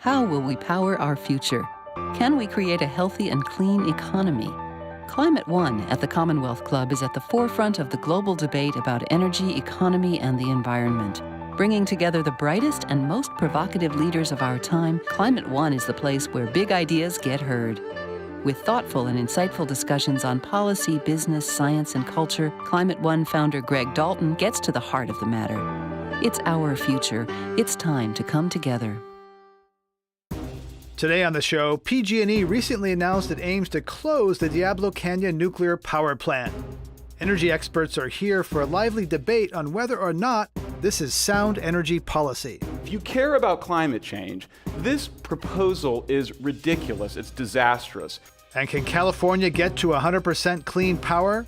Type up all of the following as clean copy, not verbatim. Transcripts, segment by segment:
How will we power our future? Can we create a healthy and clean economy? Climate One at the Commonwealth Club is at the forefront of the global debate about energy, economy, and the environment. Bringing together the brightest and most provocative leaders of our time, Climate One is the place where big ideas get heard. With thoughtful and insightful discussions on policy, business, science, and culture, Climate One founder Greg Dalton gets to the heart of the matter. It's our future. It's time to come together. Today on the show, PG&E recently announced it aims to close the Diablo Canyon nuclear power plant. Energy experts are here for a lively debate on whether or not this is sound energy policy. If you care about climate change, this proposal is ridiculous. It's disastrous. And can California get to 100% clean power?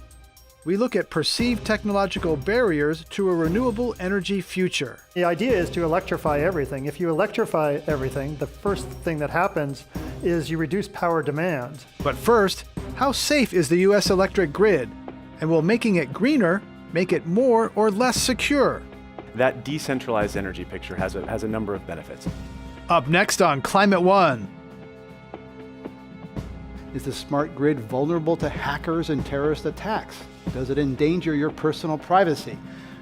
We look at perceived technological barriers to a renewable energy future. The idea is to electrify everything. If you electrify everything, the first thing that happens is you reduce power demand. But first, how safe is the U.S. electric grid? And will making it greener make it more or less secure? That decentralized energy picture has a number of benefits. Up next on Climate One. Is the smart grid vulnerable to hackers and terrorist attacks? Does it endanger your personal privacy?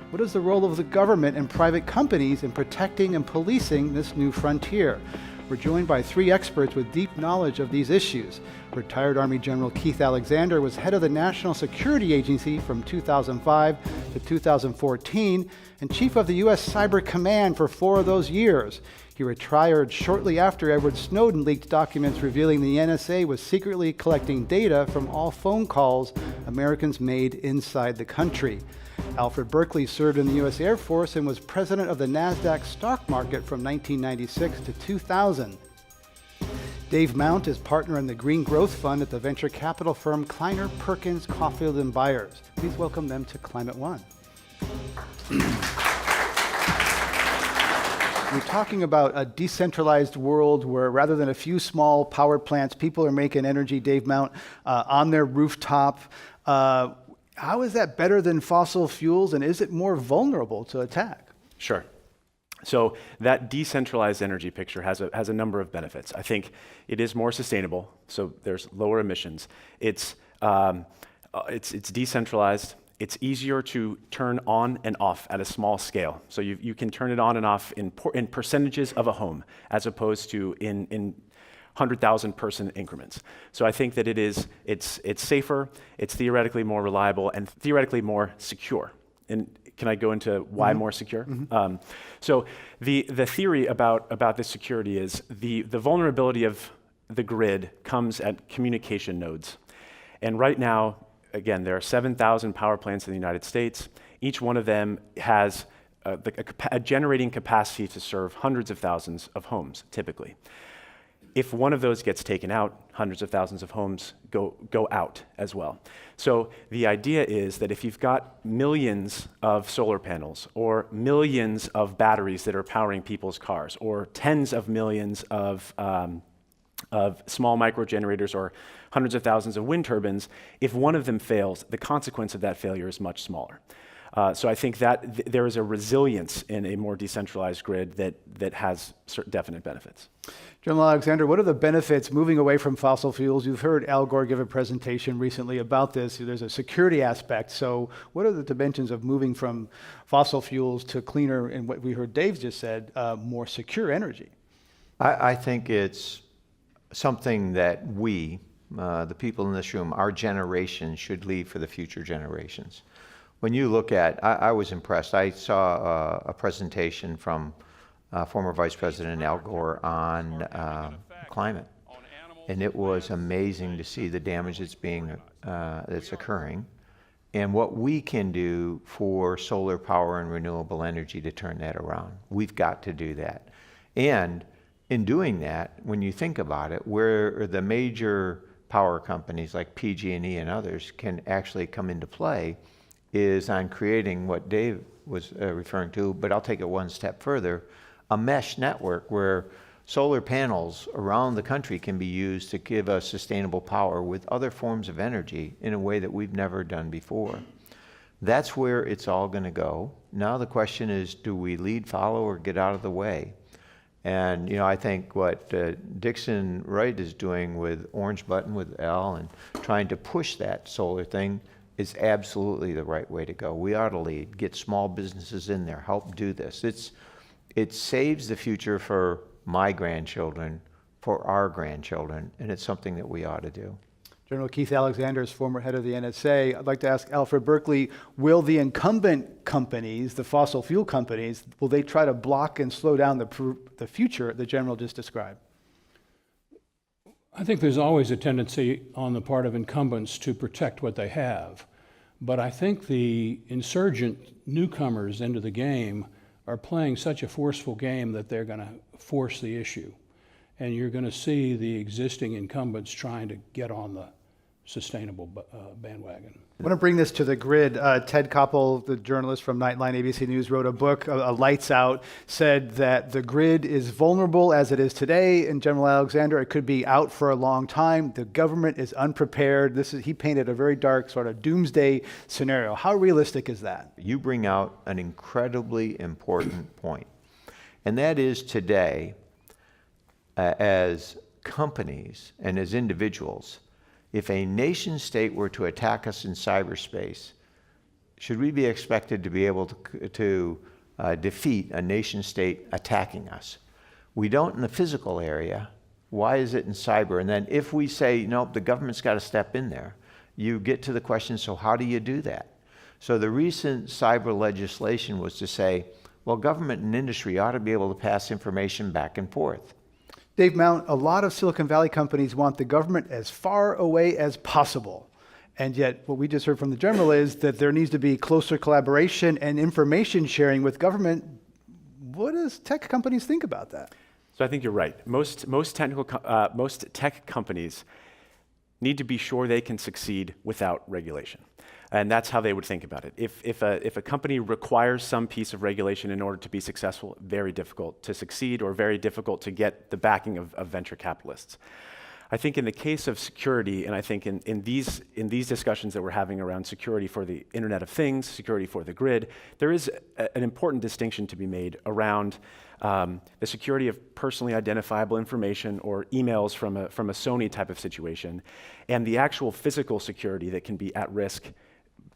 What is the role of the government and private companies in protecting and policing this new frontier? We're joined by three experts with deep knowledge of these issues. Retired Army General Keith Alexander was head of the National Security Agency from 2005 to 2014 and chief of the U.S. Cyber Command for 4 of those years. He retired shortly after Edward Snowden leaked documents revealing the NSA was secretly collecting data from all phone calls Americans made inside the country. Alfred Berkeley served in the U.S. Air Force and was president of the NASDAQ stock market from 1996 to 2000. Dave Mount is partner in the Green Growth Fund at the venture capital firm Kleiner Perkins Caulfield & Byers. Please welcome them to Climate One. We're talking about a decentralized world where rather than a few small power plants, people are making energy, Dave Mount, on their rooftop. How is that better than fossil fuels, and is it more vulnerable to attack? Sure. So that decentralized energy picture has a number of benefits. I think it is more sustainable, so there's lower emissions. It's decentralized. It's easier to turn on and off at a small scale. So you can turn it on and off in percentages of a home, as opposed to in 100,000 person increments. So I think that it's safer, it's theoretically more reliable, and theoretically more secure. And can I go into why more secure? Mm-hmm. So the theory about this security is the vulnerability of the grid comes at communication nodes. And right now, again, there are 7,000 power plants in the United States. Each one of them has a generating capacity to serve hundreds of thousands of homes, typically. If one of those gets taken out, hundreds of thousands of homes go out as well. So the idea is that if you've got millions of solar panels or millions of batteries that are powering people's cars or tens of millions of small microgenerators or hundreds of thousands of wind turbines, if one of them fails, the consequence of that failure is much smaller. So I think that there is a resilience in a more decentralized grid that has certain definite benefits. General Alexander, what are the benefits moving away from fossil fuels? You've heard Al Gore give a presentation recently about this. There's a security aspect. So what are the dimensions of moving from fossil fuels to cleaner, and what we heard Dave just said, more secure energy? I think it's something that we, the people in this room, our generation should leave for the future generations. When you look at, I was impressed. I saw a presentation from former Vice President Al Gore on climate, and it was amazing to see the damage that's occurring, and what we can do for solar power and renewable energy to turn that around. We've got to do that, and in doing that, when you think about it, where the major power companies like PG&E and others can actually come into play is on creating what Dave was referring to, but I'll take it one step further, a mesh network where solar panels around the country can be used to give us sustainable power with other forms of energy in a way that we've never done before. That's where it's all going to go. Now the question is, do we lead, follow, or get out of the way? And I think what Dixon Wright is doing with Orange Button with Al and trying to push that solar thing is absolutely the right way to go. We ought to lead, get small businesses in there, help do this. It saves the future for my grandchildren, for our grandchildren, and it's something that we ought to do. General Keith Alexander is former head of the NSA. I'd like to ask Alfred Berkeley, will the incumbent companies, the fossil fuel companies, will they try to block and slow down the future the General just described? I think there's always a tendency on the part of incumbents to protect what they have. But I think the insurgent newcomers into the game are playing such a forceful game that they're going to force the issue. And you're going to see the existing incumbents trying to get on the sustainable bandwagon. I want to bring this to the grid. Ted Koppel, the journalist from Nightline ABC News, wrote a book, Lights Out, said that the grid is vulnerable as it is today. And General Alexander, it could be out for a long time. The government is unprepared. He painted a very dark sort of doomsday scenario. How realistic is that? You bring out an incredibly important point. And that is today, as companies and as individuals, if a nation state were to attack us in cyberspace, should we be expected to be able to defeat a nation state attacking us? We don't in the physical area. Why is it in cyber? And then if we say, nope, the government's got to step in there, you get to the question, so how do you do that? So the recent cyber legislation was to say, well, government and industry ought to be able to pass information back and forth. Dave Mount, a lot of Silicon Valley companies want the government as far away as possible. And yet what we just heard from the General is that there needs to be closer collaboration and information sharing with government. What does tech companies think about that? So I think you're right. Most tech companies need to be sure they can succeed without regulation. And that's how they would think about it. If a company requires some piece of regulation in order to be successful, very difficult to succeed or very difficult to get the backing of venture capitalists. I think in the case of security, and I think in these discussions that we're having around security for the Internet of Things, security for the grid, there is an important distinction to be made around the security of personally identifiable information or emails from a Sony type of situation, and the actual physical security that can be at risk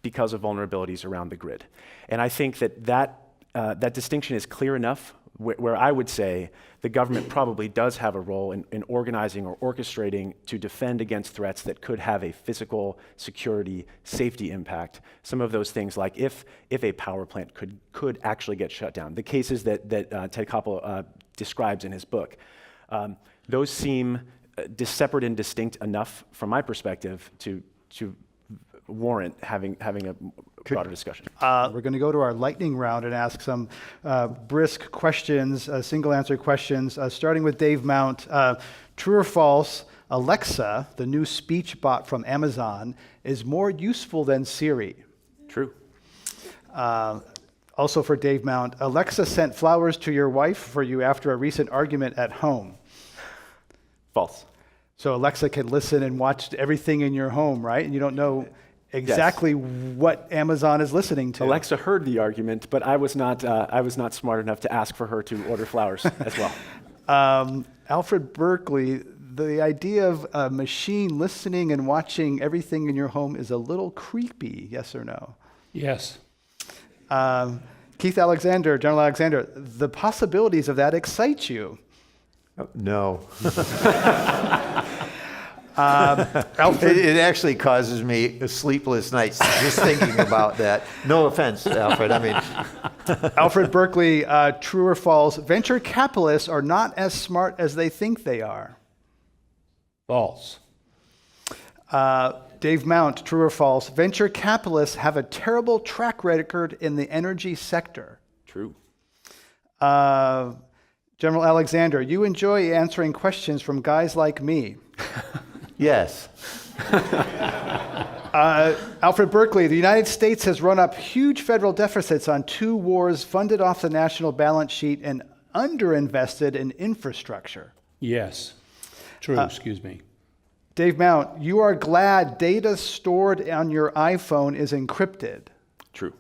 because of vulnerabilities around the grid. And I think that distinction is clear enough where I would say the government probably does have a role in organizing or orchestrating to defend against threats that could have a physical security safety impact. Some of those things like if a power plant could actually get shut down. The cases that Ted Koppel describes in his book, those seem separate and distinct enough from my perspective to warrant having a broader discussion. We're going to go to our lightning round and ask some brisk questions, single answer questions, starting with Dave Mount. True or false, Alexa, the new speech bot from Amazon, is more useful than Siri? True. Also for Dave Mount, Alexa sent flowers to your wife for you after a recent argument at home. False. So Alexa can listen and watch everything in your home, right? And you don't know exactly what Amazon is listening to. Alexa heard the argument, but I was not smart enough to ask for her to order flowers as well. Alfred Berkeley, the idea of a machine listening and watching everything in your home is a little creepy, yes or no? Yes. Keith Alexander, General Alexander, the possibilities of that excite you. No. Alfred, It actually causes me sleepless nights just thinking about that. No offense, Alfred. I mean, Alfred Berkeley, true or false, venture capitalists are not as smart as they think they are. False. Dave Mount, true or false, venture capitalists have a terrible track record in the energy sector. True. General Alexander, you enjoy answering questions from guys like me. yes. Alfred Berkeley, the United States has run up huge federal deficits on 2 wars funded off the national balance sheet and underinvested in infrastructure. Yes. True, excuse me. Dave Mount, you are glad data stored on your iPhone is encrypted. True.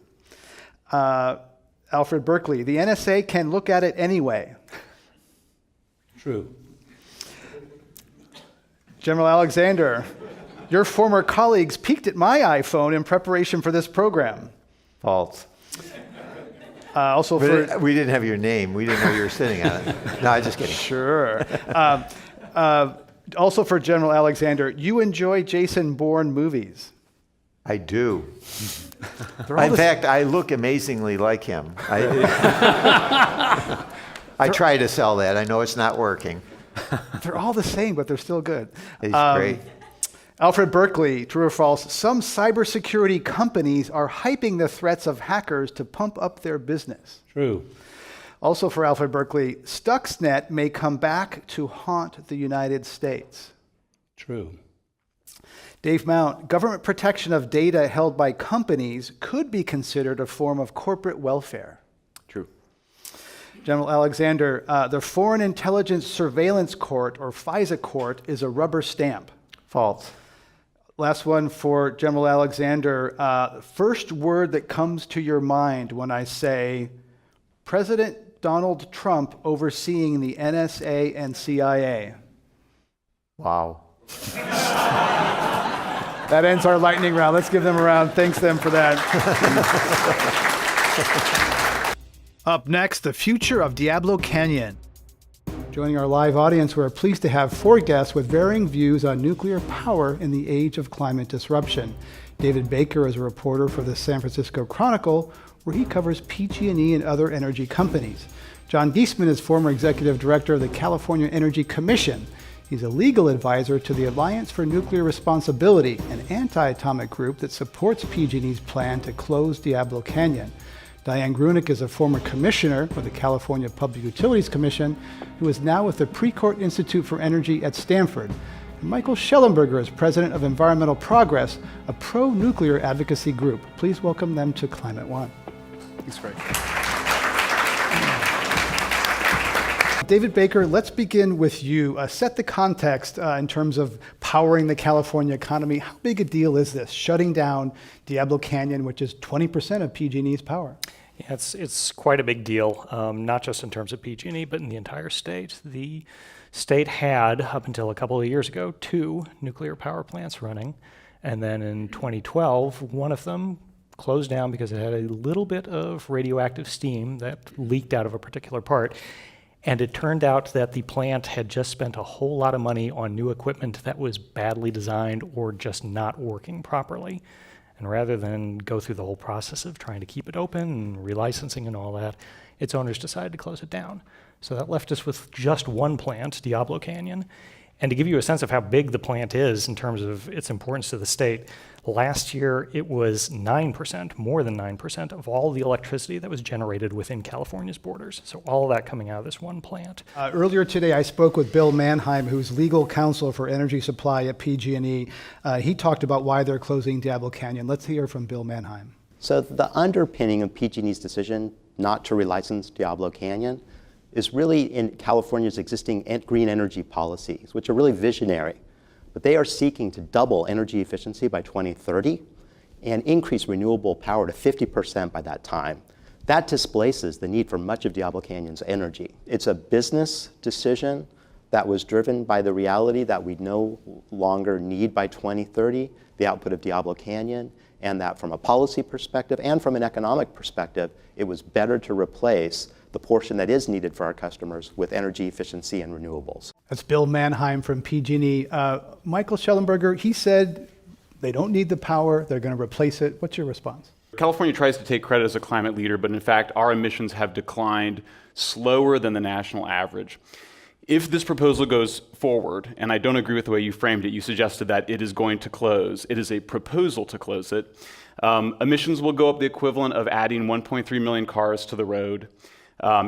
Alfred Berkeley, the NSA can look at it anyway. True. General Alexander, your former colleagues peeked at my iPhone in preparation for this program. False. Also for We didn't have your name. We didn't know you were sitting on it. No, I'm just kidding. Sure. Also for General Alexander, you enjoy Jason Bourne movies. I do. They're all In the fact, I look amazingly like him. I try to sell that. I know it's not working. They're all the same, but they're still good. He's great. Alfred Berkeley, true or false, some cybersecurity companies are hyping the threats of hackers to pump up their business. True. Also for Alfred Berkeley, Stuxnet may come back to haunt the United States. True. Dave Mount, government protection of data held by companies could be considered a form of corporate welfare. True. General Alexander, the Foreign Intelligence Surveillance Court, or FISA court, is a rubber stamp. False. Last one for General Alexander. First word that comes to your mind when I say President Donald Trump overseeing the NSA and CIA. Wow. That ends our lightning round. Let's give them a round. Thanks them for that. Up next, the future of Diablo Canyon. Joining our live audience, we're pleased to have 4 guests with varying views on nuclear power in the age of climate disruption. David Baker is a reporter for the San Francisco Chronicle, where he covers PG&E and other energy companies. John Giesman is former executive director of the California Energy Commission. He's a legal advisor to the Alliance for Nuclear Responsibility, an anti-atomic group that supports PG&E's plan to close Diablo Canyon. Diane Grunick is a former commissioner for the California Public Utilities Commission, who is now with the Precourt Institute for Energy at Stanford. And Michael Schellenberger is president of Environmental Progress, a pro-nuclear advocacy group. Please welcome them to Climate One. Thanks, Greg. David Baker, let's begin with you. Set the context in terms of powering the California economy. How big a deal is this, shutting down Diablo Canyon, which is 20% of PG&E's power? Yeah, it's quite a big deal, not just in terms of PG&E, but in the entire state. The state had, up until a couple of years ago, 2 nuclear power plants running. And then in 2012, one of them closed down because it had a little bit of radioactive steam that leaked out of a particular part. And it turned out that the plant had just spent a whole lot of money on new equipment that was badly designed or just not working properly. And rather than go through the whole process of trying to keep it open and relicensing and all that, its owners decided to close it down. So that left us with just one plant, Diablo Canyon. And to give you a sense of how big the plant is in terms of its importance to the state, last year it was 9%, more than 9% of all the electricity that was generated within California's borders. So all of that coming out of this one plant. Earlier today, I spoke with Bill Mannheim, who's legal counsel for energy supply at PG&E. He talked about why they're closing Diablo Canyon. Let's hear from Bill Mannheim. So the underpinning of PG&E's decision not to relicense Diablo Canyon is really in California's existing green energy policies, which are really visionary. But they are seeking to double energy efficiency by 2030 and increase renewable power to 50% by that time. That displaces the need for much of Diablo Canyon's energy. It's a business decision that was driven by the reality that we no longer need by 2030 the output of Diablo Canyon, and that from a policy perspective and from an economic perspective, it was better to replace the portion that is needed for our customers with energy efficiency and renewables. That's Bill Mannheim from PG&E. Michael Schellenberger, he said they don't need the power, they're going to replace it. What's your response? California tries to take credit as a climate leader, but in fact, our emissions have declined slower than the national average. If this proposal goes forward, and I don't agree with the way you framed it, you suggested that it is going to close. It is a proposal to close it. Emissions will go up the equivalent of adding 1.3 million cars to the road.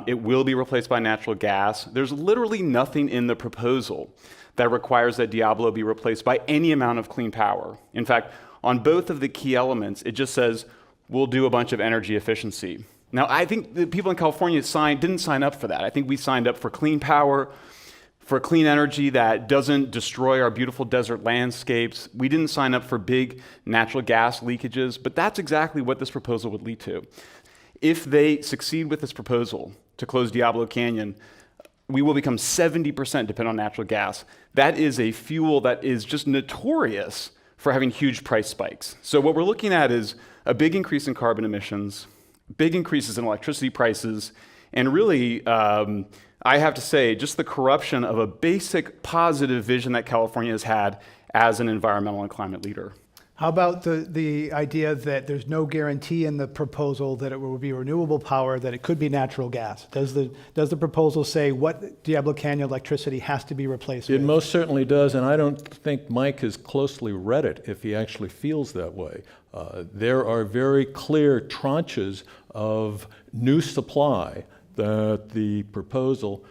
It will be replaced by natural gas. There's literally nothing in the proposal that requires that Diablo be replaced by any amount of clean power. In fact, on both of the key elements, it just says, we'll do a bunch of energy efficiency. Now, I think the people in California didn't sign up for that. I think we signed up for clean power, for clean energy that doesn't destroy our beautiful desert landscapes. We didn't sign up for big natural gas leakages, but that's exactly what this proposal would lead to. If they succeed with this proposal to close Diablo Canyon, we will become 70% dependent on natural gas. That is a fuel that is just notorious for having huge price spikes. So what we're looking at is a big increase in carbon emissions, big increases in electricity prices, and really, I have to say, just the corruption of a basic positive vision that California has had as an environmental and climate leader. How about the idea that there's no guarantee in the proposal that it will be renewable power, that it could be natural gas? Does the proposal say what Diablo Canyon electricity has to be replaced with? It most certainly does, and I don't think Mike has closely read it if he actually feels that way. There are very clear tranches of new supply that the proposal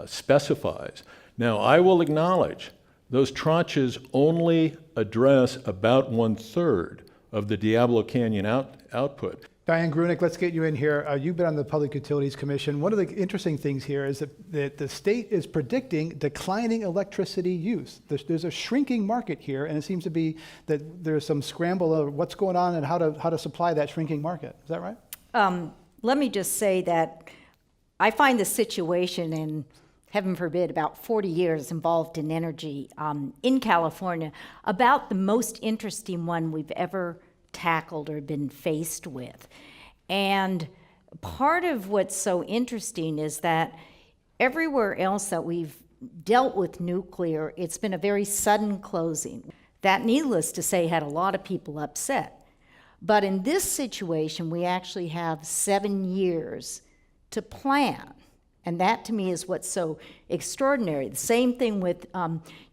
specifies. Now, I will acknowledge those tranches only address about 1/3 of the Diablo Canyon output. Diane Gruenig, let's get you in here. You've been on the Public Utilities Commission. One of the interesting things here is that the state is predicting declining electricity use. There's a shrinking market here, and it seems to be that there's some scramble of what's going on and how to supply that shrinking market. Is that right? Let me just say that I find the situation in, heaven forbid, about 40 years involved in energy in California, about the most interesting one we've ever tackled or been faced with. And part of what's so interesting is that everywhere else that we've dealt with nuclear, it's been a very sudden closing. That, needless to say, had a lot of people upset. But in this situation, we actually have 7 years to plan. And that, to me, is what's so extraordinary. The same thing with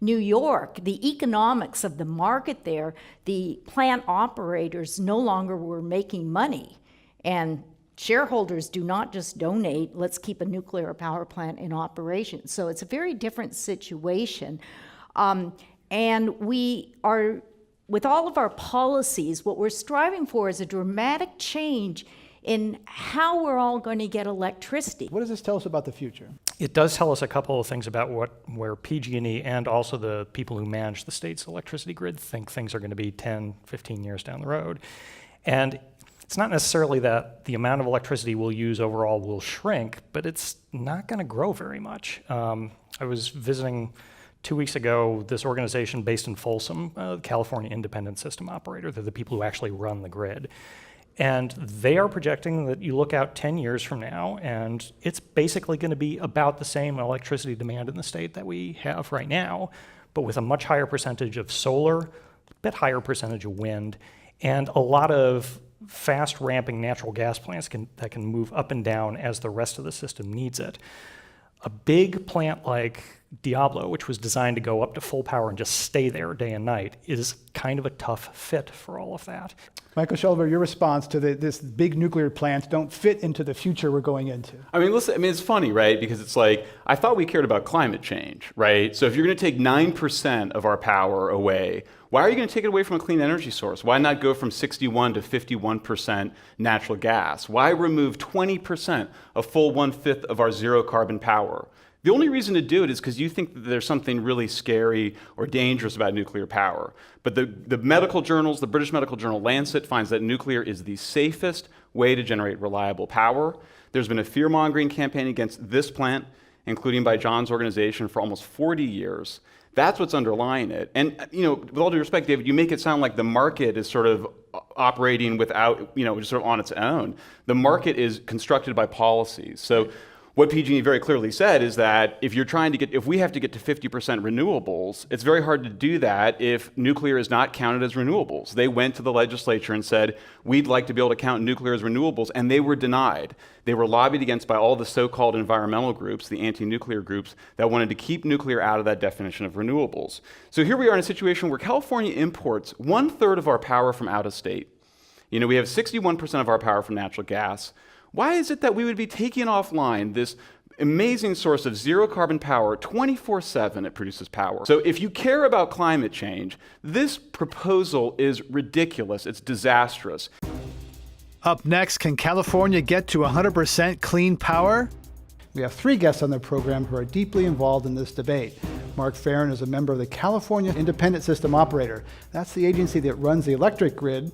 New York. The economics of the market there, the plant operators no longer were making money. And shareholders do not just donate, let's keep a nuclear power plant in operation. So it's a very different situation. And we are, with all of our policies, what we're striving for is a dramatic change in how we're all going to get electricity. What does this tell us about the future? It does tell us a couple of things about where PG&E and also the people who manage the state's electricity grid think things are going to be 10, 15 years down the road. And it's not necessarily that the amount of electricity we'll use overall will shrink, but it's not going to grow very much. I was visiting 2 weeks ago this organization based in Folsom, California Independent System Operator. They're the people who actually run the grid. And they are projecting that you look out 10 years from now, and it's basically going to be about the same electricity demand in the state that we have right now, but with a much higher percentage of solar, a bit higher percentage of wind, and a lot of fast ramping natural gas plants that can move up and down as the rest of the system needs it. A big plant like Diablo, which was designed to go up to full power and just stay there day and night, is kind of a tough fit for all of that. Michael Shelver, your response to this big nuclear plants don't fit into the future we're going into. I mean, listen, it's funny, right? Because it's like, I thought we cared about climate change, right? So if you're going to take 9% of our power away, why are you going to take it away from a clean energy source? Why not go from 61 to 51% natural gas? Why remove 20%, a full 1/5 of our zero carbon power? The only reason to do it is because you think that there's something really scary or dangerous about nuclear power. But the medical journals, the British medical journal Lancet, finds that nuclear is the safest way to generate reliable power. There's been a fear-mongering campaign against this plant, including by John's organization, for almost 40 years. That's what's underlying it. And, with all due respect, David, you make it sound like the market is sort of operating without, just sort of on its own. The market is constructed by policies. So what PG&E very clearly said is that if we have to get to 50% renewables, it's very hard to do that if nuclear is not counted as renewables. They went to the legislature and said, we'd like to be able to count nuclear as renewables, and they were denied. They were lobbied against by all the so-called environmental groups, the anti-nuclear groups, that wanted to keep nuclear out of that definition of renewables. So here we are in a situation where California imports 1/3 of our power from out of state. We have 61% of our power from natural gas. Why is it that we would be taking offline this amazing source of zero carbon power? 24/7 it produces power. So if you care about climate change, this proposal is ridiculous. It's disastrous. Up next, can California get to 100% clean power? We have 3 guests on the program who are deeply involved in this debate. Mark Farren is a member of the California Independent System Operator. That's the agency that runs the electric grid.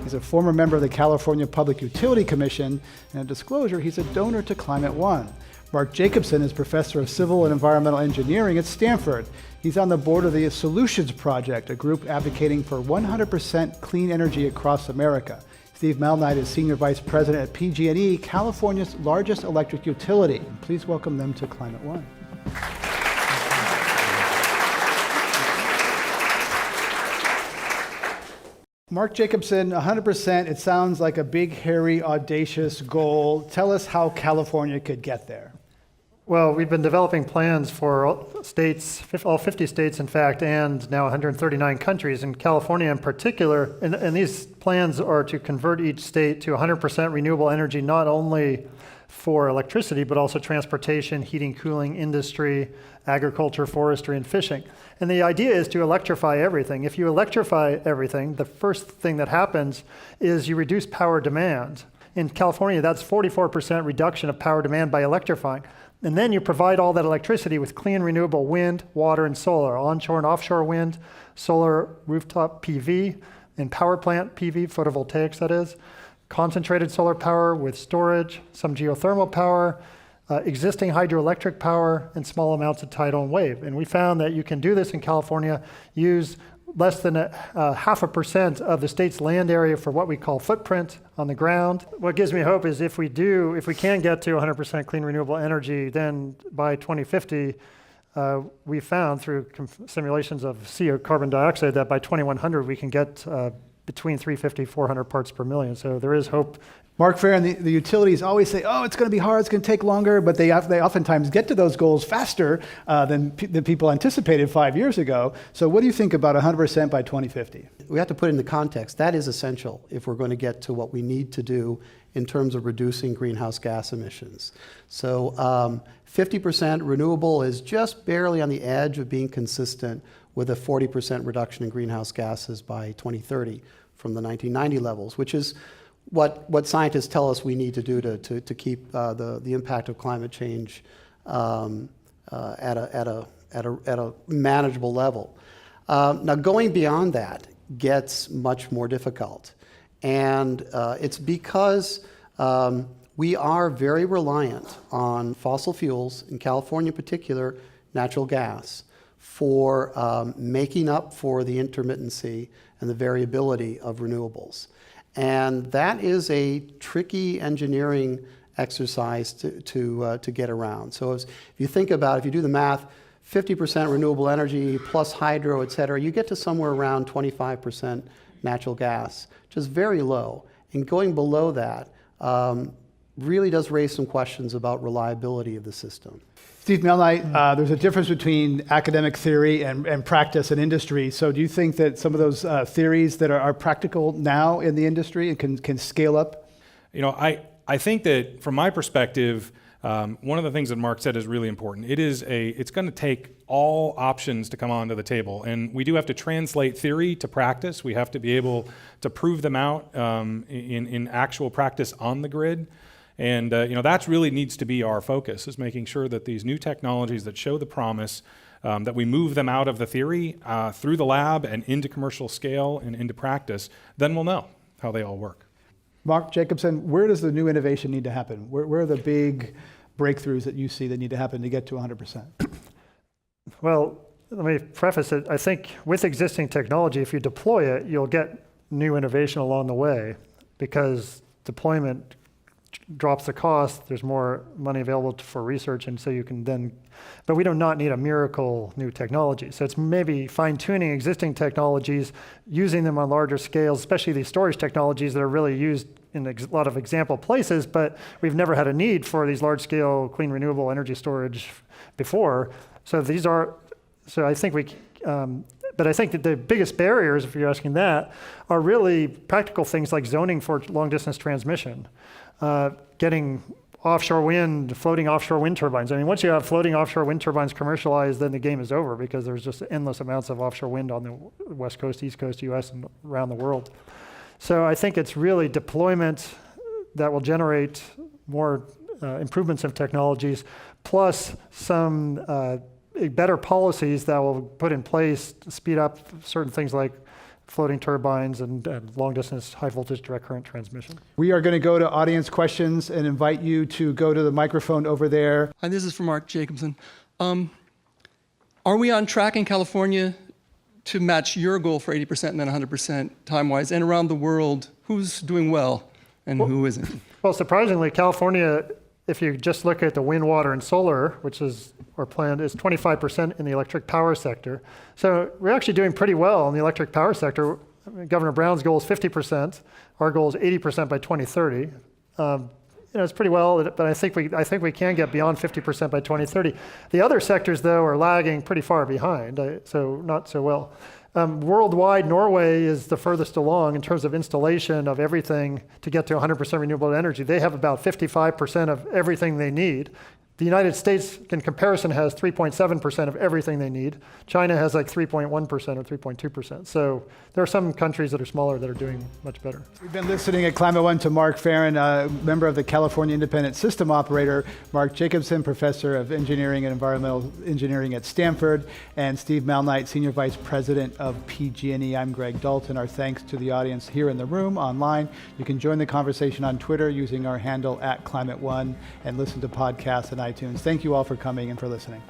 He's a former member of the California Public Utility Commission, and a disclosure, he's a donor to Climate One. Mark Jacobson is professor of civil and environmental engineering at Stanford. He's on the board of the Solutions Project, a group advocating for 100% clean energy across America. Steve Malnight is senior vice president at PG&E, California's largest electric utility. Please welcome them to Climate One. Mark Jacobson, 100%, it sounds like a big, hairy, audacious goal. Tell us how California could get there. Well, we've been developing plans for all 50 states, in fact, and now 139 countries, in California in particular. And these plans are to convert each state to 100% renewable energy, not only for electricity, but also transportation, heating, cooling, industry, agriculture, forestry, and fishing. And the idea is to electrify everything. If you electrify everything, the first thing that happens is you reduce power demand. In California, that's 44% reduction of power demand by electrifying. And then you provide all that electricity with clean, renewable wind, water, and solar, onshore and offshore wind, solar rooftop PV, and power plant PV, photovoltaics that is, concentrated solar power with storage, some geothermal power, existing hydroelectric power, and small amounts of tidal and wave. And we found that you can do this in California, use less than 0.5% of the state's land area for what we call footprint on the ground. What gives me hope is if we can get to 100% clean renewable energy, then by 2050, we found through simulations of CO carbon dioxide that by 2100 we can get between 350 400 parts per million. So there is hope. Mark Farren, the utilities always say, oh, it's going to be hard, it's going to take longer, but they oftentimes get to those goals faster than people anticipated 5 years ago. So what do you think about 100% by 2050? We have to put it into context. That is essential if we're going to get to what we need to do in terms of reducing greenhouse gas emissions. So 50% renewable is just barely on the edge of being consistent with a 40% reduction in greenhouse gases by 2030 from the 1990 levels, which is what scientists tell us we need to do to keep the impact of climate change at a manageable level. Now, going beyond that gets much more difficult, and it's because we are very reliant on fossil fuels, in California in particular, natural gas, for making up for the intermittency and the variability of renewables. And that is a tricky engineering exercise to get around. So if you think about, if you do the math, 50% renewable energy plus hydro, et cetera, you get to somewhere around 25% natural gas, which is very low. And going below that really does raise some questions about reliability of the system. Steve Malnight, there's a difference between academic theory and practice in industry. So do you think that some of those theories that are practical now in the industry and can scale up? You know, I think that from my perspective, one of the things that Mark said is really important. It's going to take all options to come onto the table, and we do have to translate theory to practice. We have to be able to prove them out in actual practice on the grid. And that really needs to be our focus, is making sure that these new technologies that show the promise, that we move them out of the theory through the lab and into commercial scale and into practice. Then we'll know how they all work. Mark Jacobson, where does the new innovation need to happen? Where are the big breakthroughs that you see that need to happen to get to 100%? Well, let me preface it. I think with existing technology, if you deploy it, you'll get new innovation along the way, because deployment drops the cost, there's more money available for research, and so you can then, but we do not need a miracle new technology. So it's maybe fine-tuning existing technologies, using them on larger scales, especially these storage technologies that are really used in a lot of example places, but we've never had a need for these large-scale clean renewable energy storage before. So I think but I think that the biggest barriers, if you're asking that, are really practical things like zoning for long-distance transmission. Getting offshore wind, floating offshore wind turbines. I mean, once you have floating offshore wind turbines commercialized, then the game is over, because there's just endless amounts of offshore wind on the West Coast, East Coast, US, and around the world. So I think it's really deployment that will generate more improvements of technologies, plus some better policies that will put in place to speed up certain things like floating turbines and long-distance high-voltage direct current transmission. We are going to go to audience questions and invite you to go to the microphone over there. Hi, this is from Mark Jacobson. Are we on track in California to match your goal for 80% and then 100% time-wise? And around the world, who's doing well and who isn't? Well, surprisingly, California, if you just look at the wind, water, and solar, which is our plan, is 25% in the electric power sector. So we're actually doing pretty well in the electric power sector. I mean, Governor Brown's goal is 50%. Our goal is 80% by 2030. It's pretty well, but I think we can get beyond 50% by 2030. The other sectors, though, are lagging pretty far behind, so not so well. Worldwide, Norway is the furthest along in terms of installation of everything to get to 100% renewable energy. They have about 55% of everything they need. The United States, in comparison, has 3.7% of everything they need. China has like 3.1% or 3.2%. So there are some countries that are smaller that are doing much better. We've been listening at Climate One to Mark Farren, a member of the California Independent System Operator, Mark Jacobson, Professor of Engineering and Environmental Engineering at Stanford, and Steve Malnight, Senior Vice President of PG&E. I'm Greg Dalton. Our thanks to the audience here in the room, online. You can join the conversation on Twitter using our handle @Climate One and listen to podcasts and iTunes. Thank you all for coming and for listening.